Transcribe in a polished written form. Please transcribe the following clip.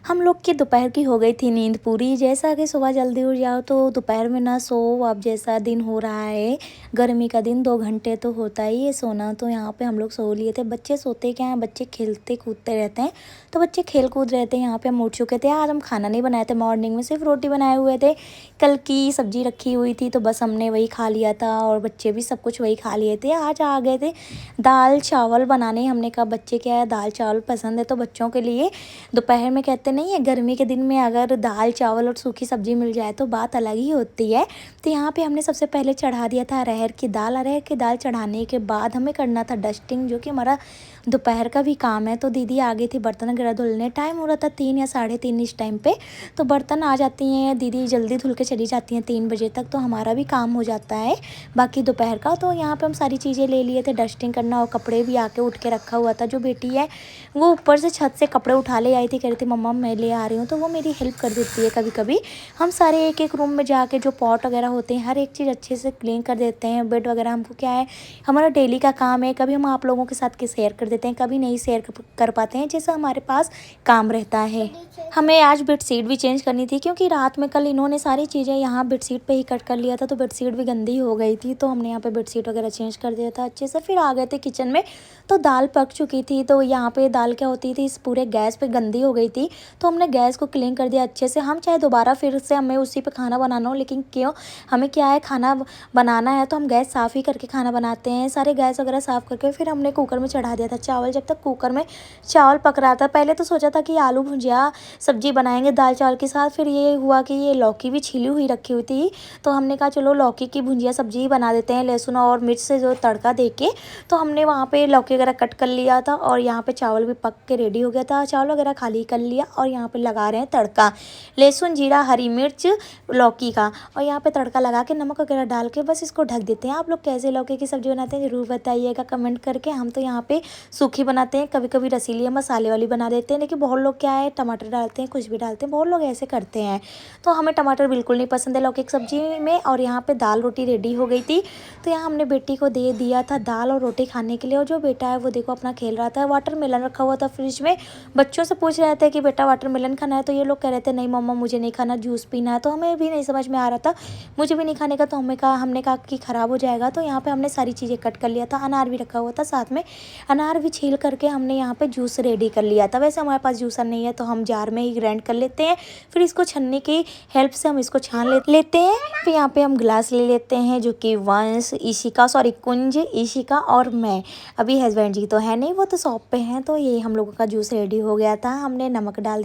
हम लोग की दोपहर की हो गई थी नींद पूरी। जैसा कि सुबह जल्दी उठ जाओ तो दोपहर में ना सो। अब जैसा दिन हो रहा है, गर्मी का दिन, 2 घंटे तो होता ही है सोना। तो यहाँ पे हम लोग सो लिए थे। बच्चे सोते क्या हैं, बच्चे खेलते कूदते रहते हैं। तो बच्चे खेल कूद रहे थे। यहाँ पे हम उठ चुके थे। आज हम खाना नहीं बनाए थे, मॉर्निंग में सिर्फ रोटी बनाए हुए थे। कल की सब्जी रखी हुई थी तो बस हमने वही खा लिया था और बच्चे भी सब कुछ वही खा लिए थे। आज आ गए थे दाल चावल बनाने। हमने कहा बच्चे क्या है, दाल चावल पसंद है तो बच्चों के लिए दोपहर में कहते नहीं है, गर्मी के दिन में अगर दाल चावल और सूखी सब्जी मिल जाए तो बात अलग ही होती है। तो यहाँ पे हमने सबसे पहले चढ़ा दिया था अरहर की दाल। अरहर की दाल चढ़ाने के बाद हमें करना था डस्टिंग, जो कि हमारा दोपहर का भी काम है। तो दीदी आ गई थी बर्तन वगैरह धुलने। टाइम हो रहा था 3 या 3:30 इस टाइम पे। तो बर्तन आ जाती हैं दीदी, जल्दी धुल के चली जाती हैं 3 बजे तक, तो हमारा भी काम हो जाता है बाकी दोपहर का। तो यहाँ पे हम सारी चीज़ें ले लिए थे, डस्टिंग करना और कपड़े भी आके उठ के रखा हुआ था। जो बेटी है वो ऊपर से छत से कपड़े उठा ले आई थी, कह रही थी मम्मा मैं ले आ रही हूँ। तो वो मेरी हेल्प कर देती है कभी कभी। हम सारे एक एक रूम में जाके जो पॉट वगैरह होते हैं हर एक चीज़ अच्छे से क्लीन कर देते हैं। बेड वगैरह हमको क्या है, हमारा डेली का काम है। कभी हम आप लोगों के साथ शेयर कर देते हैं, कभी नहीं शेयर कर पाते हैं, जैसा हमारे पास काम रहता है। हमें आज बेडशीट भी चेंज करनी थी क्योंकि रात में कल इन्होंने सारी चीज़ें यहाँ बेडशीट पे ही कट कर लिया था, तो बेडशीट भी गंदी हो गई थी। तो हमने यहाँ पे बेडशीट वगैरह चेंज कर दिया था अच्छे से। फिर आ गए थे किचन में। तो दाल पक चुकी थी। तो यहाँ पे दाल क्या होती थी, इस पूरे गैस पे गंदी हो गई थी। तो हमने गैस को क्लीन कर दिया अच्छे से। हम चाहे दोबारा फिर से हमें उसी पे खाना बनाना हो, लेकिन क्यों, हमें क्या है खाना बनाना है तो हम गैस साफ़ ही करके खाना बनाते हैं। सारे गैस वगैरह साफ़ करके फिर हमने कुकर में चढ़ा दिया था चावल। जब तक कुकर में चावल पक रहा था, पहले तो सोचा था कि आलू भुजिया सब्जी बनाएंगे दाल चावल के साथ। फिर ये हुआ कि ये लौकी भी छिली हुई रखी हुई थी, तो हमने कहा चलो लौकी की भुजिया सब्जी ही बना देते हैं, लहसुन और मिर्च से जो तड़का दे के। तो हमने वहाँ पे लौकी वगैरह कट कर लिया था और यहाँ पे चावल भी पक के रेडी हो गया था। चावल वगैरह खाली कर लिया और यहाँ पे लगा रहे हैं तड़का, लहसुन जीरा हरी मिर्च लौकी का। और यहाँ पे तड़का लगा के नमक वगैरह डाल के बस इसको ढक देते हैं। आप लोग कैसे लौकी की सब्जी बनाते हैं ज़रूर बताइएगा कमेंट करके। हम तो यहाँ पे सूखी बनाते हैं, कभी कभी रसीली मसाले वाली बना देते हैं, लेकिन बहुत लोग क्या है टमाटर डालते हैं, कुछ भी डालते हैं, बहुत लोग ऐसे करते हैं। तो हमें टमाटर बिल्कुल नहीं पसंद है लौकी की सब्जी में। और यहाँ पे दाल रोटी रेडी हो गई थी। तो यहाँ हमने बेटी को दे दिया था दाल और रोटी खाने के लिए। और जो बेटा है वो देखो अपना खेल रहा था। वाटरमेलन रखा हुआ था फ्रिज में। बच्चों से पूछ रहे थे कि बेटा वाटरमेलन खाना है, तो ये लोग कह रहे थे नहीं मम्मा मुझे नहीं खाना, जूस पीना है। तो हमें भी नहीं समझ में आ रहा था, मुझे भी नहीं खाने का। तो हमने कहा कि ख़राब हो जाएगा। तो यहाँ पे हमने सारी चीज़ें कट कर लिया था। अनार भी रखा हुआ था साथ में, अनार भी छील करके हमने यहाँ पे जूस रेडी कर लिया था। वैसे हमारे पास जूसर नहीं है तो हम जार में ही ग्राइंड कर लेते हैं। फिर इसको छन्नी की हेल्प से हम इसको छान लेते हैं। फिर यहाँ पे हम गिलास ले लेते हैं, जो कि वंश ईशिका कुंज ईशिका और मैं। अभी हस्बैंड जी तो है नहीं, वो तो शॉप पे हैं। तो ये हम लोगों का जूस रेडी हो गया था। हमने नमक डाल